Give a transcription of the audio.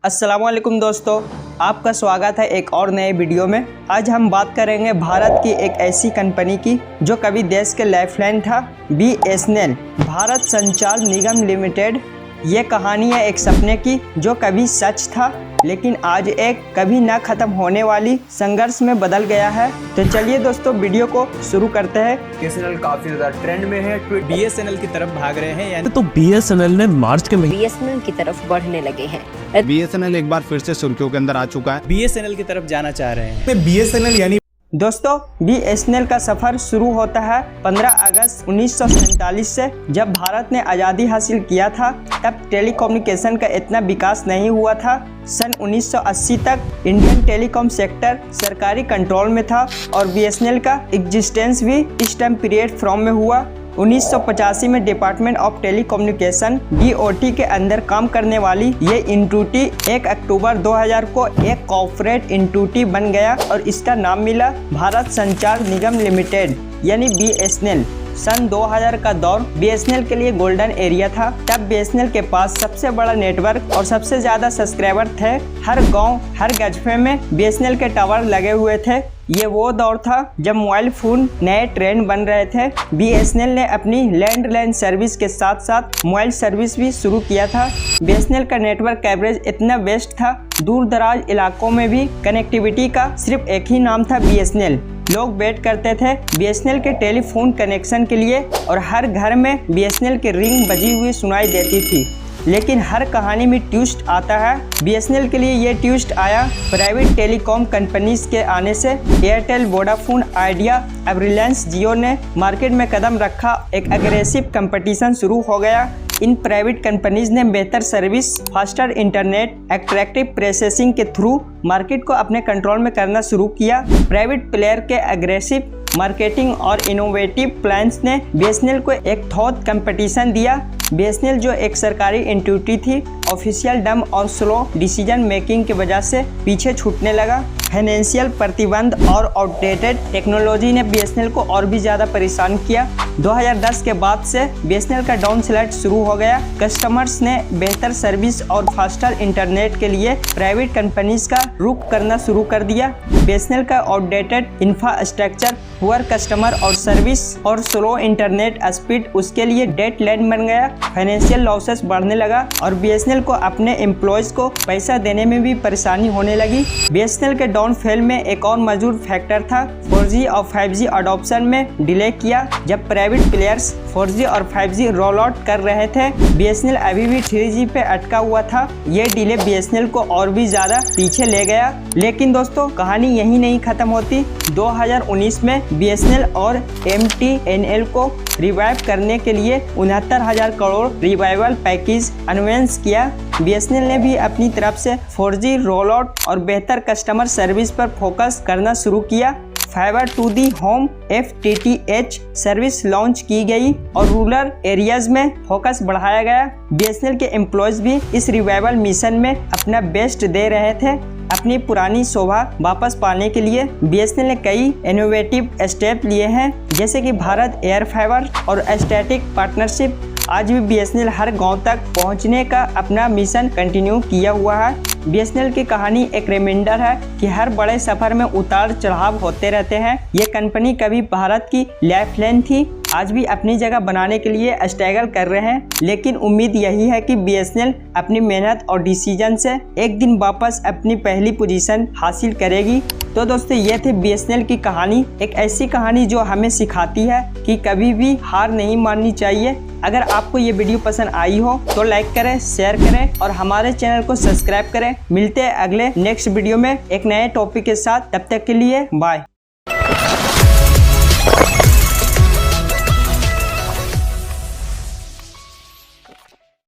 अस्सलाम वालेकुम दोस्तों, आपका स्वागत है एक और नए वीडियो में। आज हम बात करेंगे भारत की एक ऐसी कंपनी की जो कभी देश के लाइफलाइन था, BSNL भारत संचार निगम लिमिटेड। ये कहानी है एक सपने की जो कभी सच था लेकिन आज एक कभी ना खत्म होने वाली संघर्ष में बदल गया है। तो चलिए दोस्तों वीडियो को शुरू करते हैं। BSNL काफी ज्यादा ट्रेंड में है, BSNL की तरफ भाग रहे हैं, यानी तो BSNL ने मार्च के महीने BSNL की तरफ बढ़ने लगे हैं। BSNL एक बार फिर से सुर्खियों के अंदर आ चुका है। BSNL की तरफ जाना चाह रहे हैं। BSNL यानी दोस्तों BSNL का सफ़र शुरू होता है 15 अगस्त 1947 से। जब भारत ने आज़ादी हासिल किया था तब टेलीकम्युनिकेशन का इतना विकास नहीं हुआ था। सन 1980 तक इंडियन टेलीकॉम सेक्टर सरकारी कंट्रोल में था और BSNL का एग्जिस्टेंस भी इस टाइम पीरियड फ्रॉम में हुआ। 1985 में डिपार्टमेंट ऑफ टेलीकम्युनिकेशन DOT के अंदर काम करने वाली ये इंटिटी 1 अक्टूबर 2000 को एक कॉर्पोरेट इंटिटी बन गया और इसका नाम मिला भारत संचार निगम लिमिटेड यानी BSNL। सन 2000 का दौर BSNL के लिए गोल्डन एरिया था। तब BSNL के पास सबसे बड़ा नेटवर्क और सबसे ज़्यादा सब्सक्राइबर थे। हर गांव, हर गजफे में BSNL के टावर लगे हुए थे। ये वो दौर था जब मोबाइल फ़ोन नए ट्रेंड बन रहे थे। BSNL ने अपनी लैंडलाइन सर्विस के साथ साथ मोबाइल सर्विस भी शुरू किया था। BSNL का नेटवर्क कवरेज इतना बेस्ट था, दूर दराज इलाकों में भी कनेक्टिविटी का सिर्फ एक ही नाम था BSNL। लोग वेट करते थे BSNL के टेलीफोन कनेक्शन के लिए और हर घर में BSNL की रिंग बजी हुई सुनाई देती थी। लेकिन हर कहानी में ट्विस्ट आता है। BSNL के लिए ये ट्विस्ट आया प्राइवेट टेलीकॉम कंपनीज के आने से। एयरटेल, वोडाफोन, आइडिया, अब रिलायंस जियो ने मार्केट में कदम रखा। एक एग्रेसिव कंपटीशन शुरू हो गया। इन प्राइवेट कंपनीज ने बेहतर service, faster internet, attractive processing के थ्रू मार्केट को अपने कंट्रोल में करना शुरू किया। प्राइवेट प्लेयर के एग्रेसिव मार्केटिंग और इनोवेटिव प्लान्स ने BSNL को एक ठोस कंपटीशन दिया। BSNL जो एक सरकारी एंटिटी थी, ऑफिशियल डम और स्लो डिसीजन मेकिंग की वजह से पीछे छूटने लगा। फाइनेंशियल प्रतिबंध और आउटडेटेड टेक्नोलॉजी ने BSNL को और भी ज़्यादा परेशान किया। 2010 के बाद से BSNL का डाउन स्लाइड शुरू हो गया। कस्टमर्स ने बेहतर सर्विस और फास्टर इंटरनेट के लिए प्राइवेट कंपनीज का रुख करना शुरू कर दिया। BSNL का आउटडेटेड इंफ्रास्ट्रक्चर, पुअर कस्टमर और सर्विस और स्लो इंटरनेट स्पीड उसके लिए डेड लाइन बन गया। फाइनेंशियल लॉसेस बढ़ने लगा और BSNL को अपने एम्प्लॉयज़ को पैसा देने में भी परेशानी होने लगी। BSNL के डाउन फेल में एक और मजबूर फैक्टर था 4G और 5G अडॉप्शन में डिले किया। जब प्राइवेट प्लेयर्स 4G और 5G रोल आउट कर रहे थे, BSNL अभी भी 3G पे अटका हुआ था। ये डिले BSNL को और भी ज़्यादा पीछे ले गया। लेकिन दोस्तों कहानी यहीं नहीं ख़त्म होती। 2019 में BSNL और MTNL को रिवाइव करने के लिए 69,000 करोड़ रिवाइवल पैकेज अनाउंस किया। BSNL ने भी अपनी तरफ से 4G रोल आउट और बेहतर कस्टमर सर्विस पर फोकस करना शुरू किया। Fibre to the home FTTH service launch की गई और रूरल एरियाज में फोकस बढ़ाया गया। BSNL के एम्प्लॉयज़ भी इस रिवाइवल मिशन में अपना बेस्ट दे रहे थे। अपनी पुरानी शोभा वापस पाने के लिए BSNL ने कई इनोवेटिव स्टेप लिए हैं, जैसे कि भारत एयर फाइबर और स्टैटिक पार्टनरशिप। आज भी BSNL हर गांव तक पहुंचने का अपना मिशन कंटिन्यू किया हुआ है। BSNL की कहानी एक रिमाइंडर है कि हर बड़े सफर में उतार चढ़ाव होते रहते हैं। ये कंपनी कभी भारत की लाइफलाइन थी, आज भी अपनी जगह बनाने के लिए स्ट्रगल कर रहे हैं। लेकिन उम्मीद यही है कि BSNL अपनी मेहनत और डिसीजन से एक दिन वापस अपनी पहली पोजीशन हासिल करेगी। तो दोस्तों ये थे BSNL की कहानी, एक ऐसी कहानी जो हमें सिखाती है कि कभी भी हार नहीं माननी चाहिए। अगर आपको ये वीडियो पसंद आई हो तो लाइक करें, शेयर करें और हमारे चैनल को सब्सक्राइब करें। मिलते हैं अगले नेक्स्ट वीडियो में एक नए टॉपिक के साथ। तब तक के लिए बाय।